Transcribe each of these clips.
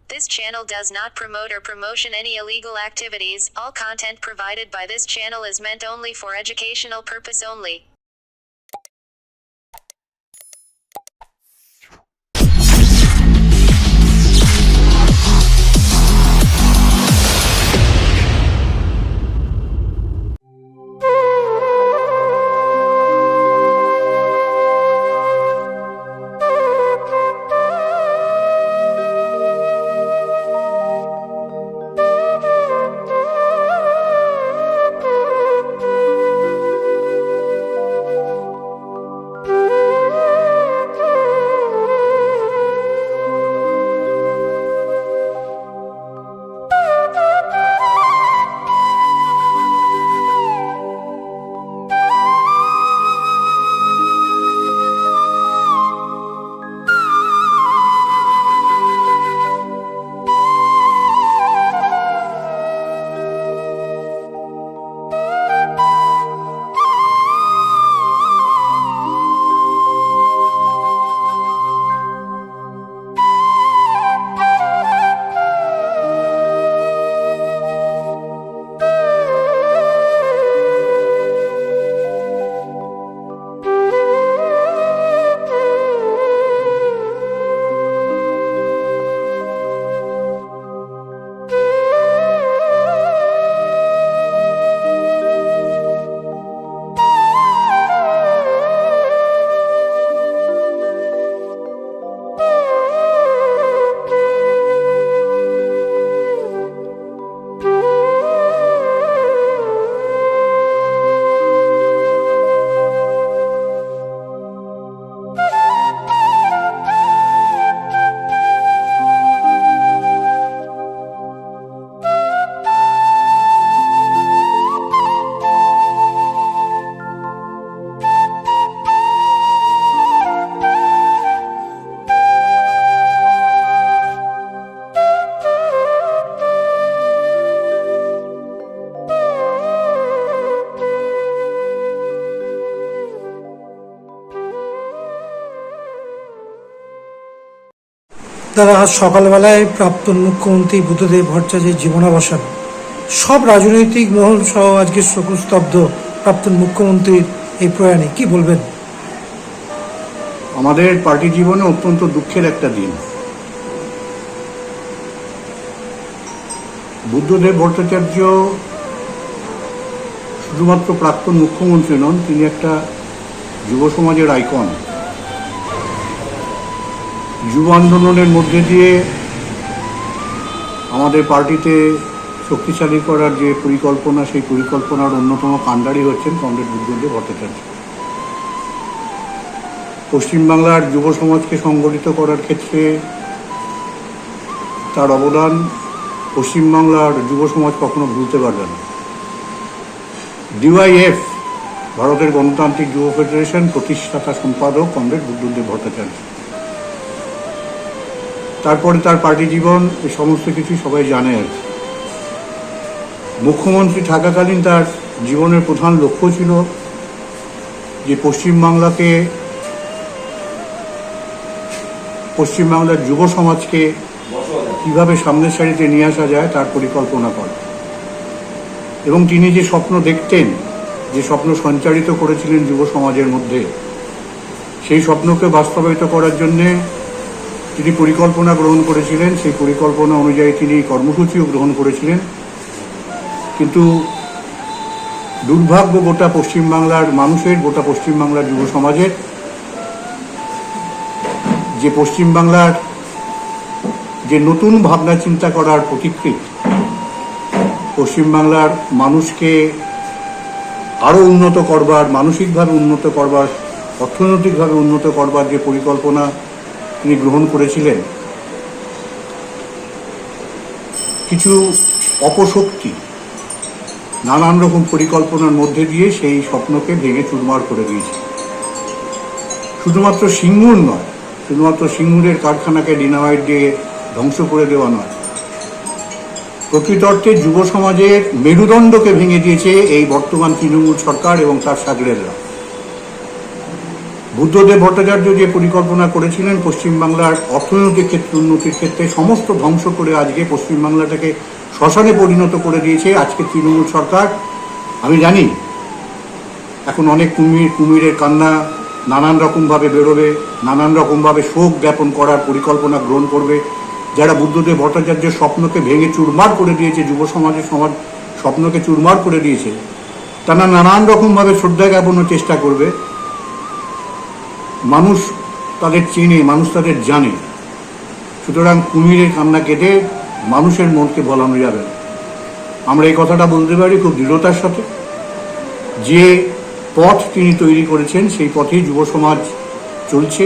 This channel does not promote or promotion any illegal activities. All content provided by this channel is meant only for educational purpose only. দাদা, আজ সকালবেলায় প্রাক্তন মুখ্যমন্ত্রী বুদ্ধদেব ভট্টাচার্যের জীবনাবসান, সব রাজনৈতিক মহল সহ আজকে শোকস্তব্ধ প্রাক্তন মুখ্যমন্ত্রীর এই প্রয়াণে কি বলবেন? আমাদের পার্টি জীবনে অত্যন্ত দুঃখের একটা দিন। বুদ্ধদেব ভট্টাচার্য শুধুমাত্র প্রাক্তন মুখ্যমন্ত্রী নন, তিনি একটা যুব সমাজের আইকন। যুব আন্দোলনের মধ্যে দিয়ে আমাদের পার্টিতে শক্তিশালী করার যে পরিকল্পনা, সেই পরিকল্পনার অন্যতম কাণ্ডারি হচ্ছেন কমরেড বুদ্ধদেব ভট্টাচার্য। পশ্চিমবাংলার যুব সমাজকে সংগঠিত করার ক্ষেত্রে তার অবদান পশ্চিমবাংলার যুব সমাজ কখনো ভুলতে পারবে না। ডিওয়াইএফ, ভারতের গণতান্ত্রিক যুব ফেডারেশন প্রতিষ্ঠাতা সম্পাদক কমরেড বুদ্ধদেব ভট্টাচার্য। তারপরে তার পার্টি জীবন, এই সমস্ত কিছু সবাই জানে। আর মুখ্যমন্ত্রী থাকাকালীন তার জীবনের প্রধান লক্ষ্য ছিল যে পশ্চিমবাংলার যুব সমাজকে কীভাবে সামনের সারিতে নিয়ে আসা যায় তার পরিকল্পনা করা। এবং তিনি যে স্বপ্ন দেখতেন, যে স্বপ্ন সঞ্চারিত করেছিলেন যুব সমাজের মধ্যে, সেই স্বপ্নকে বাস্তবায়িত করার জন্যে তিনি পরিকল্পনা গ্রহণ করেছিলেন। সেই পরিকল্পনা অনুযায়ী তিনি কর্মসূচিও গ্রহণ করেছিলেন। কিন্তু দুর্ভাগ্য গোটা পশ্চিমবাংলার মানুষের, গোটা পশ্চিমবাংলার যুব সমাজের, যে পশ্চিমবাংলার যে নতুন ভাবনা চিন্তা করার পথিকৃৎ, পশ্চিমবাংলার মানুষকে আরও উন্নত করবার, মানসিকভাবে উন্নত করবার, অর্থনৈতিকভাবে উন্নত করবার যে পরিকল্পনা তিনি গ্রহণ করেছিলেন, কিছু অপশক্তি নানান রকম পরিকল্পনার মধ্যে দিয়ে সেই স্বপ্নকে ভেঙে চুরমার করে দিয়েছে। শুধুমাত্র সিঙ্গুর নয়, শুধুমাত্র সিঙ্গুরের কারখানাকে ডিনামাইট দিয়ে ধ্বংস করে দেওয়া নয়, প্রকৃত অর্থে যুব সমাজের মেরুদণ্ডকে ভেঙে দিয়েছে এই বর্তমান তৃণমূল সরকার এবং তার সাগরেররা। বুদ্ধদেব ভট্টাচার্য যে পরিকল্পনা করেছিলেন পশ্চিমবাংলার অর্থনৈতিক ক্ষেত্রে উন্নতির ক্ষেত্রে, সমস্ত ধ্বংস করে আজকে পশ্চিমবাংলাটাকে শ্মশানে পরিণত করে দিয়েছে আজকে তৃণমূল সরকার। আমি জানি এখন অনেক কুমিরের কান্না নানান রকমভাবে বেরোবে, নানান রকমভাবে শোক জ্ঞাপন করার পরিকল্পনা গ্রহণ করবে। যারা বুদ্ধদেব ভট্টাচার্যের স্বপ্নকে ভেঙে চুরমার করে দিয়েছে, যুব সমাজের স্বপ্নকে চুরমার করে দিয়েছে, তারা নানান রকমভাবে শ্রদ্ধা জ্ঞাপনের চেষ্টা করবে। মানুষ তাদের চেনে, মানুষ তাদের জানে, সুতরাং কুমিরের কান্না কেটে মানুষের মনকে বলানো যাবে না। আমরা এই কথাটা বলতে পারি খুব দৃঢ়তার সাথে। যে পথ তিনি তৈরি করেছেন সেই পথেই যুব সমাজ চলছে।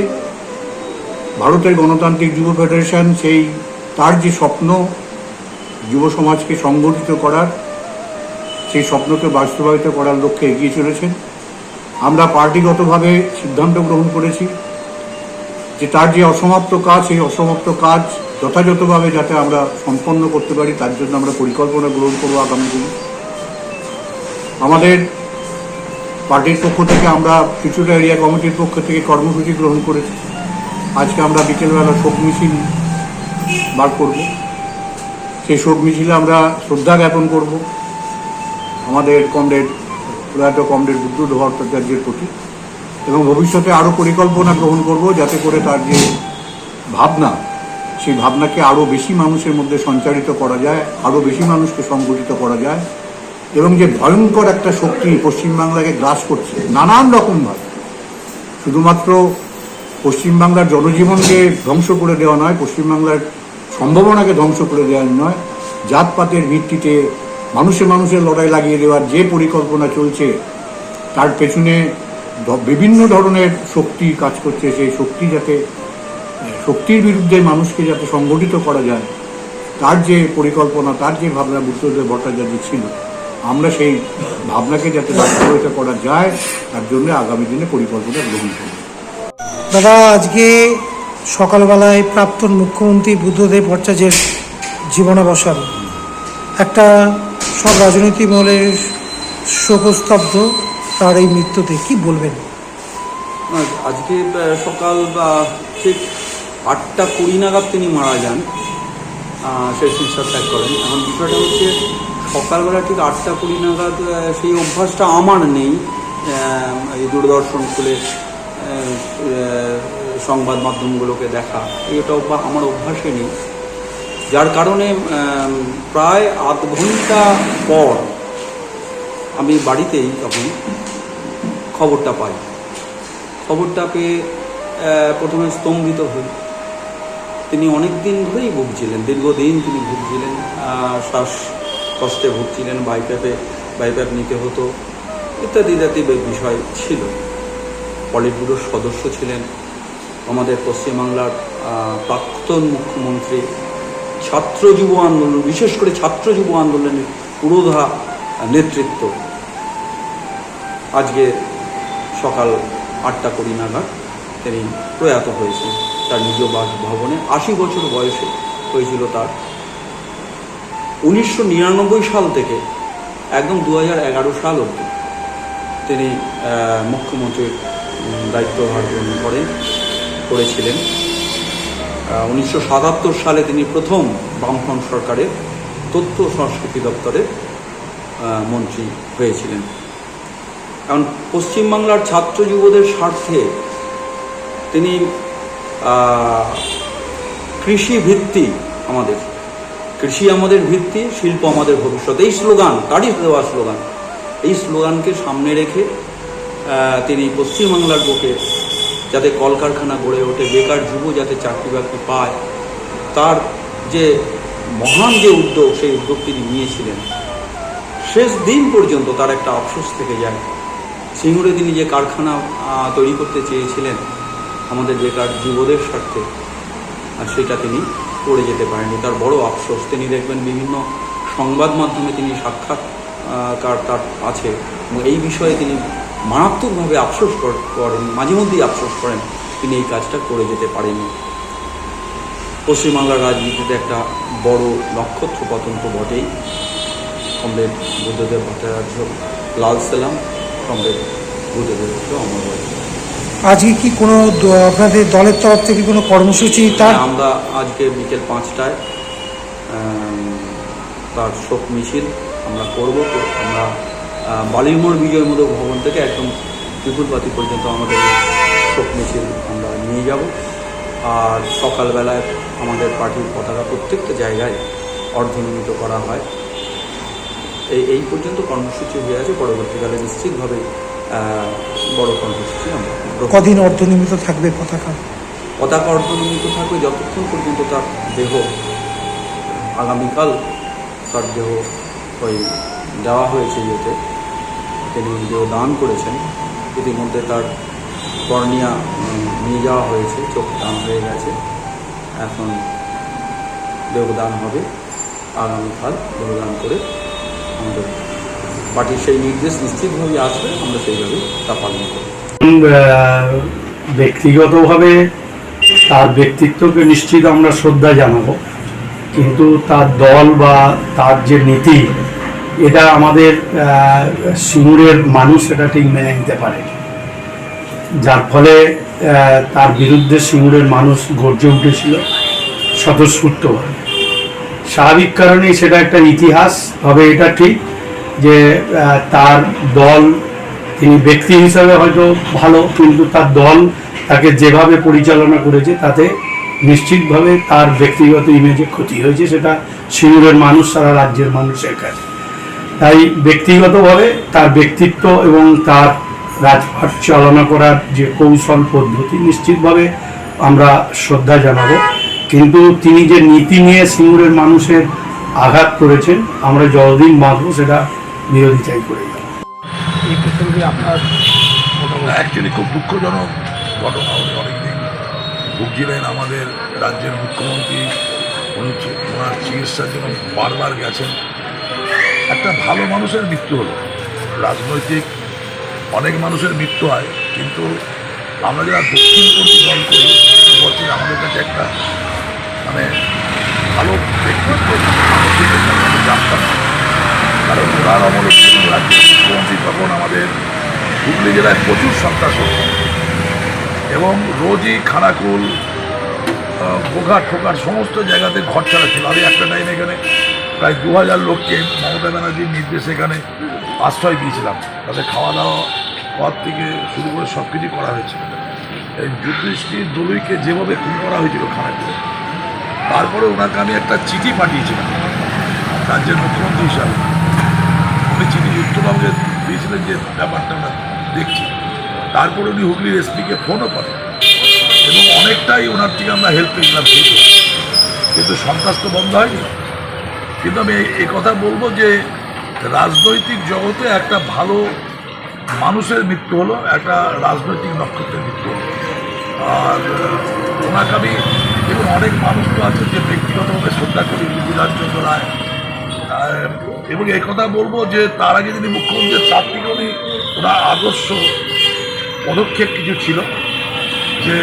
ভারতের গণতান্ত্রিক যুব ফেডারেশন তার যে স্বপ্ন যুব সমাজকে সংগঠিত করার, সেই স্বপ্নকে বাস্তবায়িত করার লক্ষ্যে এগিয়ে চলেছেন। আমরা পার্টিগতভাবে সিদ্ধান্ত গ্রহণ করেছি যে তার যে অসমাপ্ত কাজ, সেই অসমাপ্ত কাজ যথাযথভাবে যাতে আমরা সম্পন্ন করতে পারি, তার জন্য আমরা পরিকল্পনা গ্রহণ করব আগামী দিনে। আমাদের পার্টির পক্ষ থেকে আমরা কিছুটা এরিয়া কমিটির পক্ষ থেকে কর্মসূচি গ্রহণ করেছি। আজকে আমরা বিকেলবেলা শোক মিছিল বার করব। সেই শোক মিছিলে আমরা শ্রদ্ধা জ্ঞাপন করব আমাদের প্রয়াত কমরেড বুদ্ধদেব ভট্টাচার্যের প্রতি, এবং ভবিষ্যতে আরও পরিকল্পনা গ্রহণ করব যাতে করে তার যে ভাবনা, সেই ভাবনাকে আরও বেশি মানুষের মধ্যে সঞ্চারিত করা যায়, আরও বেশি মানুষকে সংগঠিত করা যায়, এবং যে ভয়ঙ্কর একটা শক্তি পশ্চিমবাংলাকে গ্রাস করছে নানান রকমভাবে, শুধুমাত্র পশ্চিমবাংলার জনজীবনকে ধ্বংস করে দেওয়া নয়, পশ্চিমবাংলার সম্ভাবনাকে ধ্বংস করে দেওয়া নয়, জাতপাতের ভিত্তিতে মানুষের লড়াই লাগিয়ে দেওয়ার যে পরিকল্পনা চলছে, তার পেছনে বিভিন্ন ধরনের শক্তি কাজ করছে। সেই শক্তির বিরুদ্ধে মানুষকে যাতে সংগঠিত করা যায়, তার যে পরিকল্পনা, তার যে ভাবনা বুদ্ধদেব ভট্টাচার্য ছিল, আমরা সেই ভাবনাকে যাতে বাস্তবায়িত করা যায়, তার জন্য আগামী দিনে পরিকল্পনা গ্রহণ করব। দাদা, আজকে সকালবেলায় প্রাক্তন মুখ্যমন্ত্রী বুদ্ধদেব ভট্টাচার্যের জীবনাবসান, একটা সব রাজনৈতিক মহলের শোকস্তব্ধ তার এই মৃত্যুতে, কি বলবেন? আজকে সকাল ঠিক 8:20 নাগাদ তিনি মারা যান, শেষ নিঃশ্বাস ত্যাগ করেন। এখন বিষয়টা হচ্ছে সকালবেলা ঠিক 8:20 নাগাদ সেই অভ্যাসটা আমার নেই, এই দূরদর্শন খুলে সংবাদ মাধ্যমগুলোকে দেখা, এটা আমার অভ্যাসে নেই, যার কারণে প্রায় আধ ঘন্টা পর আমি বাড়িতেই তখন খবরটা পাই। খবরটা পেয়ে প্রথমে স্তম্ভিত হই। তিনি অনেক দিন ধরেই ভুগছিলেন, দীর্ঘদিন তিনি ভুগছিলেন, শ্বাসকষ্টে ভুগছিলেন, বাইপ্যাপ নিতে হতো, ইত্যাদি ইত্যাদি বিষয় ছিল। পলিট ব্যুরোর সদস্য ছিলেন, আমাদের পশ্চিমবাংলার প্রাক্তন মুখ্যমন্ত্রী, ছাত্র যুব আন্দোলন, বিশেষ করে ছাত্র যুব আন্দোলনের পুরোধা নেতৃত্ব। আজকে সকাল 8:20 নাগাদ তিনি প্রয়াত হয়েছেন তার নিজ বাসভবনে। 80 বছর বয়সে হয়েছিল তার। 1999 সাল থেকে একদম 2011 সাল অবধি তিনি মুখ্যমন্ত্রীর দায়িত্বভার গ্রহণ করেছিলেন। 1977 সালে তিনি প্রথম বামফ্রন্ট সরকারের তথ্য সংস্কৃতি দপ্তরের মন্ত্রী হয়েছিলেন। কারণ পশ্চিমবাংলার ছাত্র যুবদের স্বার্থে তিনি কৃষি ভিত্তি, কৃষি আমাদের ভিত্তি, শিল্প আমাদের ভবিষ্যৎ, এই স্লোগান, তারই দেওয়া স্লোগান, এই স্লোগানকে সামনে রেখে তিনি পশ্চিমবাংলার বুকে যাতে কলকারখানা গড়ে ওঠে, বেকার যুব যাতে চাকরি বাকরি পায়, তার যে মহান যে উদ্যোগ, সেই উদ্যোগ তিনি নিয়েছিলেন। শেষ দিন পর্যন্ত তার একটা আফসোস থেকে যায়। সিঙ্গুরে তিনি যে কারখানা তৈরি করতে চেয়েছিলেন আমাদের বেকার যুবদের স্বার্থে, আর সেটা তিনি করে যেতে পারেননি, তার বড় আফসোস। তিনি দেখবেন বিভিন্ন সংবাদ মাধ্যমে তিনি সাক্ষাৎকার তার আছে, এবং এই বিষয়ে তিনি মারাত্মকভাবে আফসোস করেন, মাঝে মধ্যেই আফসোস করেন তিনি এই কাজটা করে যেতে পারেননি। পশ্চিমবাংলার রাজনীতিতে একটা বড় নক্ষত্র পতন তো বটেই। কমরেড বুদ্ধদেব ভট্টাচার্য লাল সালাম, কমরেড বুদ্ধদেব অমর। আজকে কি কোনো আপনাদের দলের তরফ থেকে কোনো কর্মসূচি তার? আমরা আজকে বিকেল 5টায় তার শোক মিছিল আমরা করব। আমরা বালিরমোড় বিজয় মোড় ভবন থেকে একদম বিপুলপাতি পর্যন্ত আমাদের শোক মিছিল আমরা নিয়ে যাব। আর সকালবেলায় আমাদের পার্টির পতাকা প্রত্যেকটা জায়গায় অর্ধনমিত করা হয়। এই পর্যন্ত কর্মসূচি হয়ে আছে। পরবর্তীকালে নিশ্চিতভাবে বড় কর্মসূচি আমরা কদিন অর্ধনির্মিত থাকবে পতাকা? পতাকা অর্ধনমিত থাকবে যতক্ষণ পর্যন্ত তার দেহ, আগামীকাল তার দেহ ওই দেওয়া হয়েছে ইয়েতে, তিনি দেহ দান করেছেন। ইতিমধ্যে তার কর্নিয়া নিয়ে যাওয়া হয়েছে, চোখ দান হয়ে গেছে, এখন দেহদান হবে। আগামীকাল দেহদান করে আমাদের পার্টির সেই নির্দেশ নিশ্চিতভাবে আসবে, আমরা সেইভাবেই তা পালন করব। ব্যক্তিগতভাবে তার ব্যক্তিত্বকে নিশ্চিত আমরা শ্রদ্ধা জানাবো, কিন্তু তার দল বা তার যে নীতি, এটা আমাদের সিঙ্গুরের মানুষ এটা ঠিক মেনে নিতে পারে, যার ফলে তার বিরুদ্ধে সিঙ্গুরের মানুষ গর্জে উঠেছিল স্বতঃস্ফূর্তভাবে। স্বাভাবিক কারণেই সেটা একটা ইতিহাস। তবে এটা ঠিক যে তার দল, তিনি ব্যক্তি হিসাবে হয়তো ভালো, কিন্তু তার দল তাকে যেভাবে পরিচালনা করেছে তাতে নিশ্চিতভাবে তার ব্যক্তিগত ইমেজে ক্ষতি হয়েছে, সেটা সিঙ্গুরের মানুষ, সারা রাজ্যের মানুষের কাছে। তাই ব্যক্তিগতভাবে তার ব্যক্তিত্ব এবং তার রাজপাট চালনা করার যে কৌশল পদ্ধতি, নিশ্চিতভাবে আমরা শ্রদ্ধা জানাবো, কিন্তু তিনি যে নীতি নিয়ে সিঙ্গুরের মানুষের আঘাত করেছেন, আমরা যতদিন বাঁচব সেটা বিরোধিতাই করে যাব। এই প্রসঙ্গে আপনার অ্যাকচুয়ালি খুব দুঃখজনক ঘটনা। উনি অনেকদিন ভুগছিলেন। আমাদের রাজ্যের মুখ্যমন্ত্রী ওনার চিকিৎসার জন্য বারবার গেছেন। একটা ভালো মানুষের মৃত্যু হলো। রাজনৈতিক অনেক মানুষের মৃত্যু হয়, কিন্তু আমরা যারা দক্ষিণপন্থী দল করি বলছি আমাদের কাছে একটা মানে ভালো ব্যক্তিত্ব জানতাম। কারণ ওনার আমলে রাজ্যের মুখ্যমন্ত্রী তখন আমাদের হুগলি জেলায় প্রচুর সন্ত্রাস হতো এবং রোজই খানাকুল, গোঘাট ঠোকার সমস্ত জায়গাতে ঘর ছাড়া ছিল। আমি একটা টাইম এখানে প্রায় 2000 লোককে মমতা ব্যানার্জির নির্দেশে এখানে আশ্রয় দিয়েছিলাম। তাদের খাওয়া দাওয়া পথ থেকে শুরু করে সব কিছু করা হয়েছিল। এই যুদ্ধশ্রী দলুইকে যেভাবে খুন করা হয়েছিল খানাকুলে, তারপরে ওনাকে আমি একটা চিঠি পাঠিয়েছিলাম রাজ্যের মুখ্যমন্ত্রী হিসাবে। উনি চিঠি উত্তরবঙ্গে দিয়েছিলেন যে ব্যাপারটা আমরা দেখছি। তারপরে উনি হুগলির এসপিকে ফোনও করেন এবং অনেকটাই ওনার থেকে আমরা হেল্প পেয়েছিলাম সেই সময়। কিন্তু সন্ত্রাস তো বন্ধ হয়নি। কিন্তু আমি এই কথা বলবো যে রাজনৈতিক জগতে একটা ভালো মানুষের মৃত্যু হলো, একটা রাজনৈতিক নক্ষত্রের মৃত্যু হলো। আর ওনাকে আমি এবং অনেক মানুষ তো আছে যে ব্যক্তিগতভাবে শ্রদ্ধা করি, বিধানচন্দ্র রায়, এবং এই কথা বলবো যে তার আগে যিনি মুখ্যমন্ত্রী, তার থেকে উনি ওনার আদর্শ পদক্ষেপ কিছু ছিল যে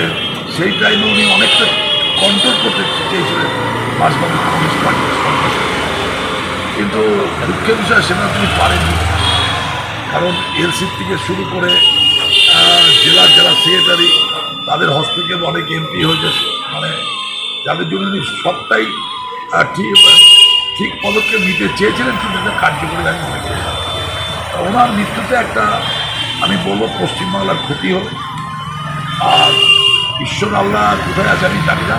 সেই টাইমে উনি অনেকটা কন্ট্রোল করতে চেয়েছিলেন মার্ক্সবাদী কমিউনিস্ট পার্টির সন্ত্রাস, কিন্তু দুঃখের বিষয় সেটা তিনি পারেননি। কারণ এলসি থেকে শুরু করে জেলার যারা সেক্রেটারি, তাদের হস্তক্ষেপ অনেক এমপি হয়েছে, মানে যাদের জন্য উনি সবটাই ঠিক পদক্ষেপ নিতে চেয়েছিলেন, কিন্তু এটা কার্যকরী আমি মনে করি। ওনার মৃত্যুতে একটা আমি বলবো পশ্চিমবাংলার ক্ষতি হল। আর ঈশ্বর আল্লাহ কোথায় আছে আমি জানি না,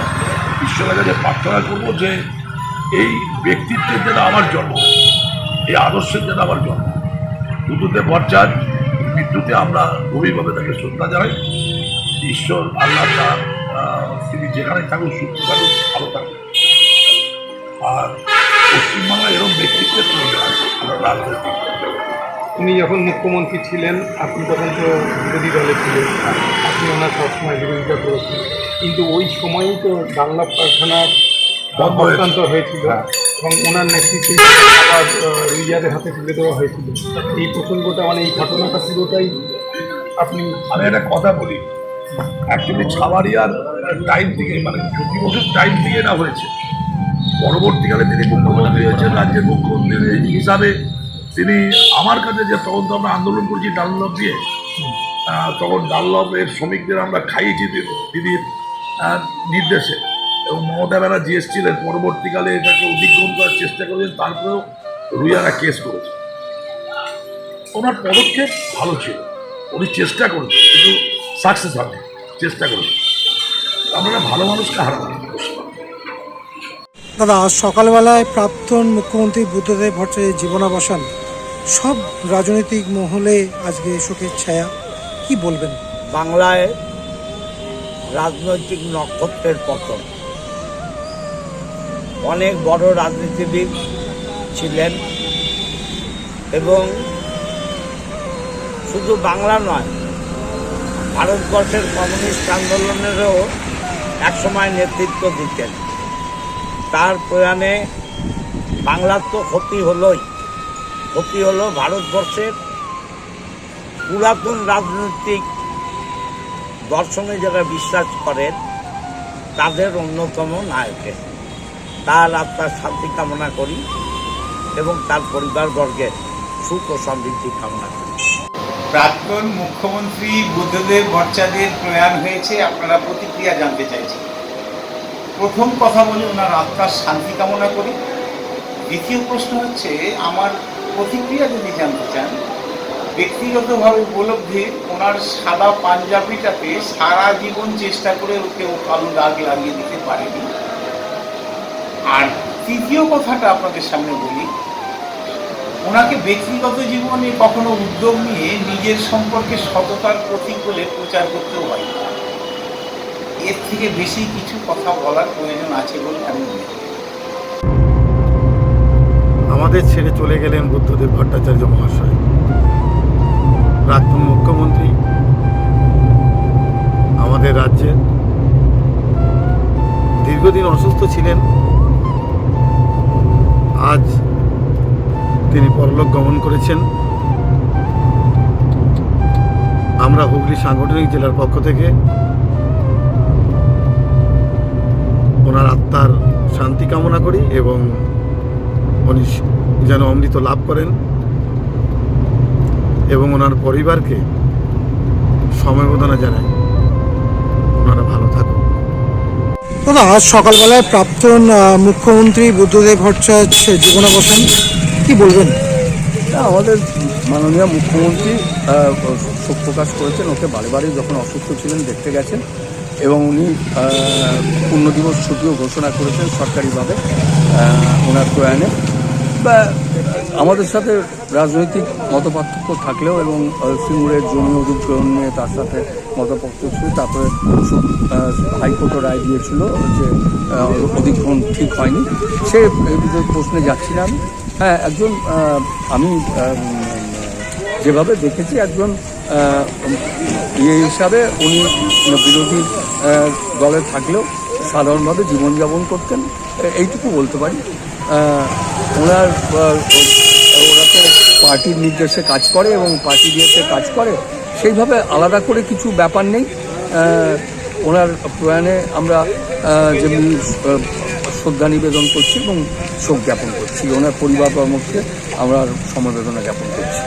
ঈশ্বরের কাছে প্রার্থনা করবো যে এই ব্যক্তিত্বের যেন আমার জন্ম, এই আদর্শের যেন আমার জন্ম। বুদ্ধদেব ভট্টাচার্য মৃত্যুতে আমরা গভীরভাবে তাকে শ্রদ্ধা জানাই। ঈশ্বর আল্লাহ তিনি যেখানে থাকুক, সুস্থ থাকুক, ভালো থাকুক। আর পশ্চিমবাংলায় এরকম ব্যক্তিত্বের প্রয়োজন আছে রাজনৈতিক। উনি যখন মুখ্যমন্ত্রী ছিলেন, আপনি তখন তো বিরোধী দলে ছিলেন, আপনি ওনার সবসময় বিরোধিতা করেছেন, কিন্তু ওই সময়ই তো বাংলা কারখানার হস্তান্তর হয়েছিল এবং ওনার নেতৃত্বে আবার রিজার্ভের হাতে তুলে দেওয়া হয়েছিল। এই প্রসঙ্গটা মানে এই ঘটনাটা পুরোটাই আপনি। আমি একটা কথা বলি, অ্যাকচুয়ালি ছাবাড়িয়ার টাইম থেকে, মানে জ্যোতি বসুর টাইম থেকে না হয়েছে। পরবর্তীকালে তিনি মুখ্যমন্ত্রী হয়েছেন, রাজ্যের মুখ্যমন্ত্রী হিসাবে তিনি আমার কাছে যে তদন্ত আমরা আন্দোলন করেছি ডানলপ দিয়ে, তখন ডানলপের শ্রমিকদের আমরা খাইয়েছি দিদির নির্দেশে, এবং মমতা ব্যানার্জি এসেছিলেন, পরবর্তীকালে এটাকে অধিগ্রহণ করার চেষ্টা করেছেন, তারপরেও রুইয়ারা কেস করেছে। ওনার পদক্ষেপ ভালো ছিল, উনি চেষ্টা করেছেন, কিন্তু সাকসেস হয়নি, চেষ্টা করেছেন। আমরা ভালো মানুষকে হারাবো। দাদা, আজ সকালবেলায় প্রাক্তন মুখ্যমন্ত্রী বুদ্ধদেব ভট্টাচার্যের জীবনাবসান, সব রাজনৈতিক মহলে আজকে শোকের ছায়া, কি বলবেন? বাংলায় রাজনৈতিক নক্ষত্রের পতন। অনেক বড় রাজনীতিবিদ ছিলেন এবং শুধু বাংলা নয়, ভারতবর্ষের কমিউনিস্ট আন্দোলনেরও একসময় নেতৃত্ব দিতেন। তার প্রয়াণে বাংলার তো ক্ষতি হলো ভারতবর্ষের পুরাতন রাজনৈতিক দর্শনে যারা বিশ্বাস করেন তাদের অন্যতম নায়কে। তার আত্মার শান্তি কামনা করি এবং তার পরিবারবর্গের সুখ ও সমৃদ্ধি কামনা করি। প্রাক্তন মুখ্যমন্ত্রী বুদ্ধদেব ভট্টাচার্যের প্রয়াণ হয়েছে, আপনারা প্রতিক্রিয়া জানতে চাইছেন। প্রথম কথা বলে ওনার আত্মার শান্তি কামনা করি। দ্বিতীয় প্রশ্ন হচ্ছে, আমার প্রতিক্রিয়া যদি জানতে চান, ব্যক্তিগতভাবে উপলব্ধি, ওনার সাদা পাঞ্জাবিটাতে সারা জীবন চেষ্টা করে ওকে কালো দাগ লাগিয়ে দিতে পারেনি। আর তৃতীয় কথাটা আপনাদের সামনে বলি, ওনাকে ব্যক্তিগত জীবনে কখনো উদ্যোগ নিয়ে নিজের সম্পর্কে সততার প্রতীক বলে প্রচার করতেও হয় না। এর থেকে বেশি কিছু কথা বলার প্রয়োজন আছে বলে আমি মনে করি। আমাদের ছেড়ে চলে গেলেন বুদ্ধদেব ভট্টাচার্য মহাশয়, প্রাক্তন মুখ্যমন্ত্রী, আমাদের রাজ্যের। দীর্ঘদিন অসুস্থ ছিলেন, আজ তিনি পরলোক গমন করেছেন। আমরা হুগলি সাংগঠনিক জেলার পক্ষ থেকে ওনার আত্মার শান্তি কামনা করি এবং উনি যেন অমৃত লাভ করেন এবং ওনার পরিবারকে সমবেদনা জানাই, ওনারা ভালো থাকুন। দাদা, আজ সকালবেলায় প্রাক্তন মুখ্যমন্ত্রী বুদ্ধদেব ভট্টাচার্যের জীবনাবসান, কি বলবেন? আমাদের মাননীয় মুখ্যমন্ত্রী শোক প্রকাশ করেছেন। ওকে বারে যখন অসুস্থ ছিলেন দেখতে গেছেন এবং উনি পূর্ণদিবস ছুটিও ঘোষণা করেছেন সরকারিভাবে ওনার প্রয়াণে। বা আমাদের সাথে রাজনৈতিক মতপার্থক্য থাকলেও এবং সিঙ্গুরের জমি অধিগ্রহণ নিয়ে তার সাথে মতপার্থক্য ছিল, তারপরে হাইকোর্টও রায় দিয়েছিল যে অধিগ্রহণ ঠিক হয়নি। সে প্রশ্নে যাচ্ছি না আমি। হ্যাঁ, একজন আমি যেভাবে দেখেছি একজন হিসাবে উনি বিরোধী দলে থাকলেও সাধারণভাবে জীবনযাপন করতেন, এইটুকু বলতে পারি। ওরা তো পার্টির নির্দেশে কাজ করে এবং পার্টি দিয়েছে কাজ করে, সেইভাবে আলাদা করে কিছু ব্যাপার নেই। ওনার প্রয়াণে আমরা যেমনি শ্রদ্ধা নিবেদন করছি এবং শোক জ্ঞাপন করছি, ওনার পরিবার কর্মকে আমরা সমবেদনা জ্ঞাপন করছি।